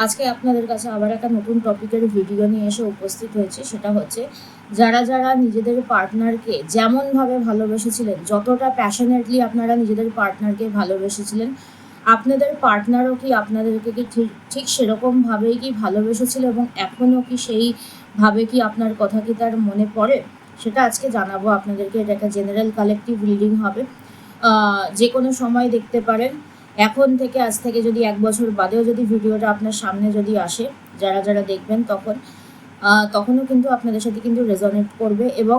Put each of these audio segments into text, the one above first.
আজকে আপনাদের কাছে আবার একটা নতুন টপিকের ভিডিও নিয়ে এসে উপস্থিত হয়েছে। সেটা হচ্ছে যারা যারা নিজেদের পার্টনারকে যেমনভাবে ভালোবেসেছিলেন, যতটা প্যাশনেটলি আপনারা নিজেদের পার্টনারকে ভালোবেসেছিলেন, আপনাদের পার্টনারও কি আপনাদেরকে কি ঠিক ঠিক সেরকমভাবেই কি ভালোবেসেছিল এবং এখনও কি সেইভাবে কি আপনার কথা কি তার মনে পড়ে, সেটা আজকে জানাবো আপনাদেরকে। এটা একটা জেনারেল কালেকটিভ রিডিং হবে, যে কোনো সময় দেখতে পারেন। এখন থেকে আজ থেকে যদি 1 বছর বাদেও যদি ভিডিওটা আপনার সামনে যদি আসে, যারা যারা দেখবেন তখনও কিন্তু আপনাদের সাথে কিন্তু রেজনেট করবে। এবং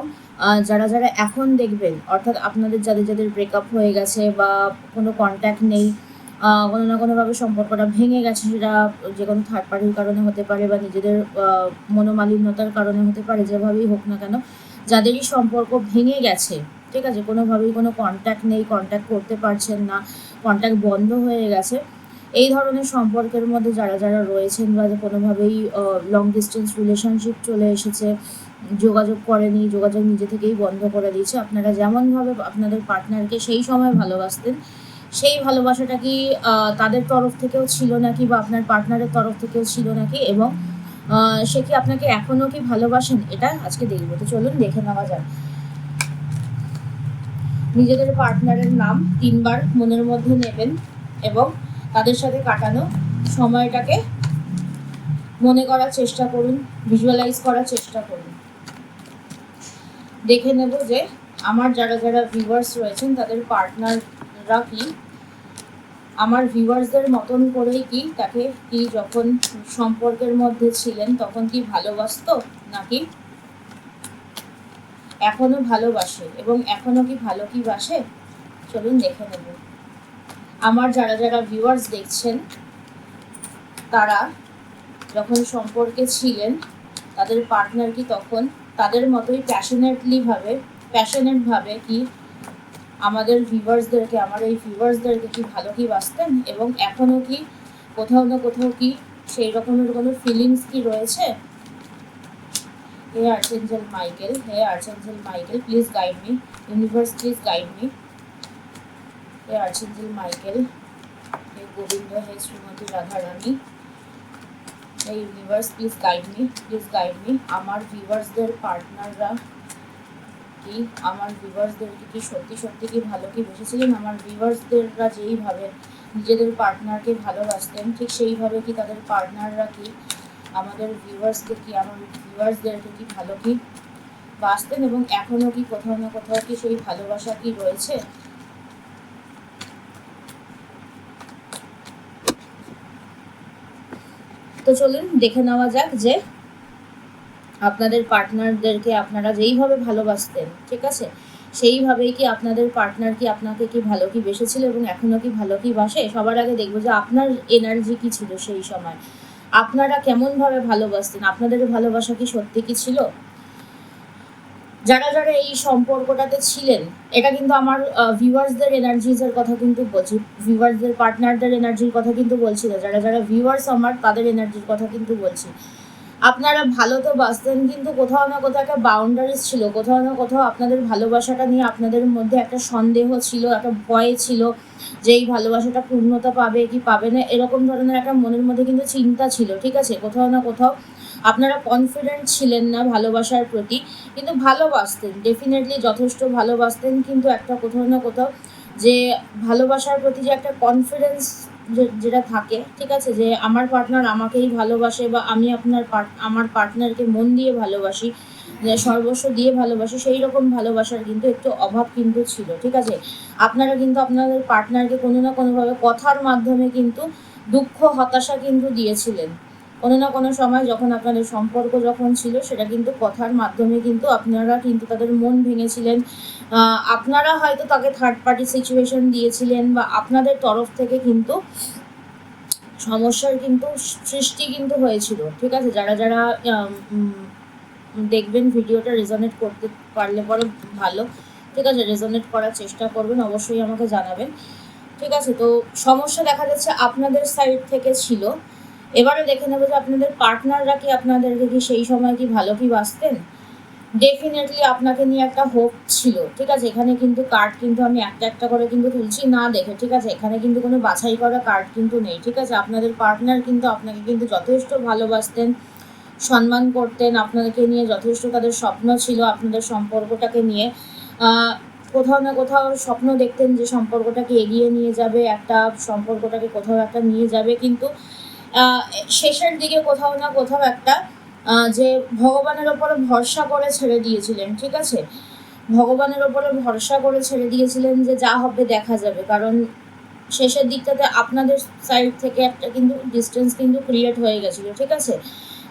যারা যারা এখন দেখবেন, অর্থাৎ আপনাদের যাদের যাদের ব্রেকআপ হয়ে গেছে বা কোনো কন্ট্যাক্ট নেই, কোনো না কোনোভাবে সম্পর্কটা ভেঙে গেছে, সেটা যে কোনো থার্ড পার্টির কারণে হতে পারে বা নিজেদের মনোমালিন্যতার কারণে হতে পারে, যেভাবেই হোক না কেন, যাদেরই সম্পর্ক ভেঙে গেছে, ঠিক আছে, কোনোভাবেই কোনো কন্ট্যাক্ট নেই, কন্ট্যাক্ট করতে পারছেন না, কন্ট্যাক্ট বন্ধ হয়ে গেছে, এই ধরনের সম্পর্কের মধ্যে যারা যারা রয়েছেন বা কোনোভাবেই লং ডিস্টেন্স রিলেশনশিপ চলে এসেছে, যোগাযোগ করেনি, যোগাযোগ নিজে থেকেই বন্ধ করে দিয়েছে, আপনারা যেমনভাবে আপনাদের পার্টনারকে সেই সময় ভালোবাসতেন, সেই ভালোবাসাটা কি তাদের তরফ থেকেও ছিল নাকি বা আপনার পার্টনারের তরফ থেকেও ছিল নাকি, এবং সে কি আপনাকে এখনও কি ভালোবাসেন, এটা আজকে দেখবো। তো চলুন দেখে নেওয়া যাক। নিজেদের পার্টনারের নাম 3 বার মনের মধ্যে নেবেন এবং তাদের সাথে কাটানো সময়টাকে মনে করার চেষ্টা করুন, ভিজুয়ালাইজ করার চেষ্টা করুন। দেখে নেব যে আমার যারা যারা ভিউয়ার্স রয়েছেন তাদের পার্টনাররা কি আমার ভিউয়ার্সদের মতন করেই কি তাকে কি যখন সম্পর্কের মধ্যে ছিলেন তখন কি ভালোবাসতো, নাকি এখনো ভালোবাসে এবং এখনো কি ভালো কি বাসে, চলুন দেখে নেব। আমার যারা যারা ভিউয়ার্স দেখছেন তারা যখন সম্পর্কে ছিলেন তাদের পার্টনার কি তখন তাদের মতোই প্যাশনেটভাবে কি আমাদের ভিউয়ার্সদেরকে, আমার এই ভিউয়ার্সদেরকে কি ভালো কি বাসতেন এবং এখনও কি কোথাও না কোথাও কি সেই রকমের কোনো ফিলিংস কি রয়েছে। হে archangel Michael, please guide me. Universe, please guide me. হে আর্চেঞ্জেল মাইকেল, হে গোবিন্দ, হে শ্রীমতী রাধা রানী, হে ইউনিভার্স, প্লিজ গাইড মি। আমার ভিউয়ার্সদের পার্টনাররা কি আমার ভিউয়ার্সদেরকে কি সত্যি সত্যি কি ভালো কি বেসেছিলেন, আমার ভিউয়ার্সদেররা যেইভাবে নিজেদের পার্টনারকে ভালোবাসতেন ঠিক সেইভাবে কি তাদের পার্টনাররা কি আমাদের ভিউয়ার্সদেরকে কি ভালো কি বাসতেন এবং এখনও কি কোথাও না কোথাও কি সেই ভালোবাসা কি রয়েছে। তো চলুন দেখে নেওয়া যাক যে আপনাদের পার্টনারদেরকে আপনারা যেইভাবে ভালোবাসতেন, ঠিক আছে, সেইভাবেই কি আপনাদের পার্টনার কি আপনাকে কি ভালো কি বেসেছিল এবং এখনও কি ভালো কি বাসে। সবার আগে দেখবো যে আপনার এনার্জি কি ছিল সেই সময়, আপনারা কেমনভাবে ভালোবাসতেন, আপনাদের ভালোবাসা কি সত্যি কি ছিল। যারা যারা এই সম্পর্কটাতে ছিলেন, এটা কিন্তু আমার ভিউয়ার্সদের এনার্জিজের কথা কিন্তু বলছি, ভিউয়ার্সদের পার্টনারদের এনার্জির কথা কিন্তু বলছি না, যারা যারা ভিউয়ার্স আমার তাদের এনার্জির কথা কিন্তু বলছি। আপনারা ভালো তো বাসতেন কিন্তু কোথাও না কোথাও একটা বাউন্ডারিজ ছিল, কোথাও না কোথাও আপনাদের ভালোবাসাটা নিয়ে আপনাদের মধ্যে একটা সন্দেহ ছিল, একটা ভয় ছিল যে এই ভালোবাসাটা পূর্ণতা পাবে কি পাবে না, এরকম ধরনের একটা মনের মধ্যে কিন্তু চিন্তা ছিল, ঠিক আছে। কোথাও না কোথাও আপনারা কনফিডেন্ট ছিলেন না ভালোবাসার প্রতি, কিন্তু ভালোবাসতেন, ডেফিনেটলি যথেষ্ট ভালোবাসতেন, কিন্তু একটা কোথাও না কোথাও যে ভালোবাসার প্রতি যে একটা কনফিডেন্স যেটা থাকে, ঠিক আছে, যে আমার পার্টনার আমাকেই ভালোবাসে বা আমি আমার পার্টনারকে মন দিয়ে ভালোবাসি, যে সর্বস্ব দিয়ে ভালোবাসি, সেই রকম ভালোবাসার কিন্তু একটু অভাব কিন্তু ছিল, ঠিক আছে। আপনারা কিন্তু আপনাদের পার্টনারকে কোনো না কোনোভাবে কথার মাধ্যমে কিন্তু দুঃখ হতাশা কিন্তু দিয়েছিলেন, কোনো না কোনো সময় যখন আপনাদের সম্পর্ক যখন ছিল সেটা কিন্তু কথার মাধ্যমে কিন্তু আপনারা কিন্তু তাদের মন ভেঙেছিলেন। আপনারা হয়তো তাকে থার্ড পার্টি সিচুয়েশন দিয়েছিলেন বা আপনাদের তরফ থেকে কিন্তু সমস্যার কিন্তু সৃষ্টি কিন্তু হয়েছিল, ঠিক আছে। যারা যারা দেখবেন ভিডিওটা রেজনেট করতে পারলে পরে ভালো, ঠিক আছে, রেজনেট করার চেষ্টা করবেন, অবশ্যই আমাকে জানাবেন, ঠিক আছে। তো সমস্যা দেখা যাচ্ছে আপনাদের সাইড থেকে ছিল। এবারে দেখে নেবো যে আপনাদের পার্টনাররা কি আপনাদেরকে কি সেই সময় কি ভালো কি বাসতেন। ডেফিনেটলি আপনাকে নিয়ে একটা হোপ ছিল, ঠিক আছে। এখানে কিন্তু কার্ড কিন্তু আমি একটা একটা করে কিন্তু তুলছি না দেখে, ঠিক আছে। এখানে কিন্তু কোনো বাছাই করা কার্ড কিন্তু নেই, ঠিক আছে। আপনাদের পার্টনার কিন্তু আপনাকে কিন্তু যথেষ্ট ভালোবাসতেন, সম্মান করতেন, আপনাদেরকে নিয়ে যথেষ্ট তাদের স্বপ্ন ছিল আপনাদের সম্পর্কটাকে নিয়ে। কোথাও না কোথাও স্বপ্ন দেখতেন যে সম্পর্কটাকে এগিয়ে নিয়ে যাবে, একটা সম্পর্কটাকে কোথাও একটা নিয়ে যাবে, কিন্তু শেষের দিকে কোথাও না কোথাও একটা যে ভগবানের ওপরে ভরসা করে ছেড়ে দিয়েছিলেন, ঠিক আছে। ভগবানের ওপরে ভরসা করে ছেড়ে দিয়েছিলেন যে যা হবে দেখা যাবে, কারণ শেষের দিকটাতে আপনাদের সাইড থেকে একটা কিন্তু ডিস্টেন্স কিন্তু ক্রিয়েট হয়ে গেছিলো, ঠিক আছে।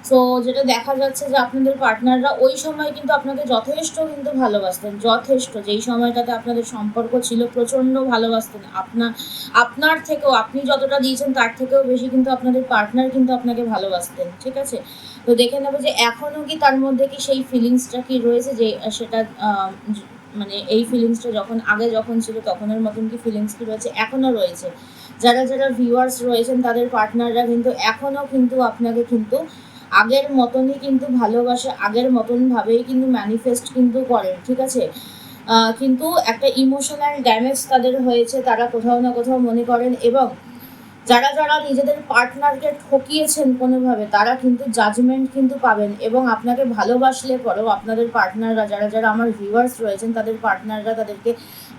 সো যেটা দেখা যাচ্ছে যে আপনাদের পার্টনাররা ওই সময় কিন্তু আপনাকে যথেষ্ট কিন্তু ভালোবাসতেন, যথেষ্ট, যেই সময়টাতে আপনাদের সম্পর্ক ছিল প্রচণ্ড ভালোবাসতেন। আপনার থেকেও, আপনি যতটা দিয়েছেন তার থেকেও বেশি কিন্তু আপনাদের পার্টনার কিন্তু আপনাকে ভালোবাসতেন, ঠিক আছে। তো দেখে নেবে যে এখনও কি তার মধ্যে কি সেই ফিলিংসটা কি রয়েছে, যে সেটা মানে এই ফিলিংসটা যখন ছিল তখনের মতন কি ফিলিংস কি রয়েছে, এখনও রয়েছে। যারা যারা ভিউয়ার্স রয়েছেন তাদের পার্টনাররা কিন্তু এখনও কিন্তু আপনাকে কিন্তু আগের মতনই কিন্তু ভালোবাসে, আগের মতনভাবেই কিন্তু ম্যানিফেস্ট কিন্তু করেন, ঠিক আছে। কিন্তু একটা ইমোশনাল ড্যামেজ তাদের হয়েছে, তারা কোথাও না কোথাও মনে করেন, এবং যারা যারা নিজেদের পার্টনারকে ঠকিয়েছেন কোনোভাবে তারা কিন্তু জাজমেন্ট কিন্তু পাবেন, এবং আপনাকে ভালোবাসলে পরেও আপনাদের পার্টনাররা, যারা যারা আমার ভিউয়ার্স রয়েছেন তাদের পার্টনাররা তাদেরকে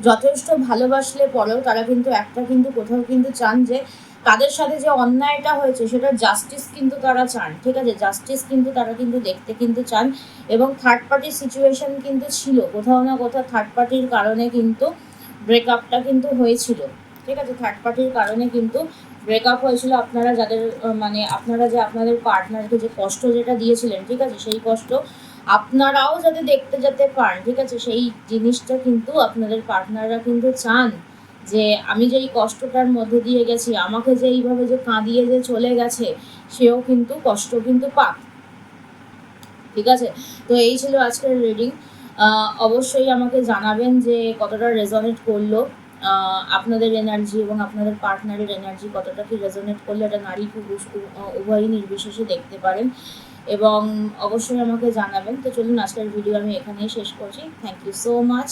যথেষ্ট ভালোবাসলে পরেও তারা কিন্তু একটা কিন্তু কোথাও কিন্তু চান যে তাদের সাথে যে অন্যায়টা হয়েছে সেটা জাস্টিস কিন্তু তারা চান, ঠিক আছে। জাস্টিস কিন্তু তারা কিন্তু দেখতে কিন্তু চান, এবং থার্ড পার্টির সিচুয়েশন কিন্তু ছিল, কোথাও না কোথাও থার্ড পার্টির কারণে কিন্তু ব্রেকআপটা কিন্তু হয়েছিল, ঠিক আছে। থার্ড পার্টির কারণে কিন্তু ব্রেকআপ হয়েছিল। আপনারা যাদের মানে আপনারা যে আপনাদের পার্টনারকে যে কষ্ট যেটা দিয়েছিলেন, ঠিক আছে, সেই কষ্ট আপনারাও যাতে দেখতে যেতে পান, ঠিক আছে, সেই জিনিসটা কিন্তু আপনাদের পার্টনাররা কিন্তু চান যে আমি যে এই কষ্টটার মধ্যে দিয়ে গেছি, আমাকে যে এইভাবে যে কাঁদিয়ে যে চলে গেছে, সেও কিন্তু কষ্ট কিন্তু পাক, ঠিক আছে। তো এই ছিল আজকের রিডিং। অবশ্যই আমাকে জানাবেন যে কতটা রেজনেট করলো আপনাদের এনার্জি এবং আপনাদের পার্টনারের এনার্জি কতটা কি রেজনেট করলো, এটা নারী পুরুষ উভয়ই নির্বিশেষে দেখতে পারেন, এবং অবশ্যই আমাকে জানাবেন। তো চলুন আজকের ভিডিও আমি এখানেই শেষ করছি। Thank you so much.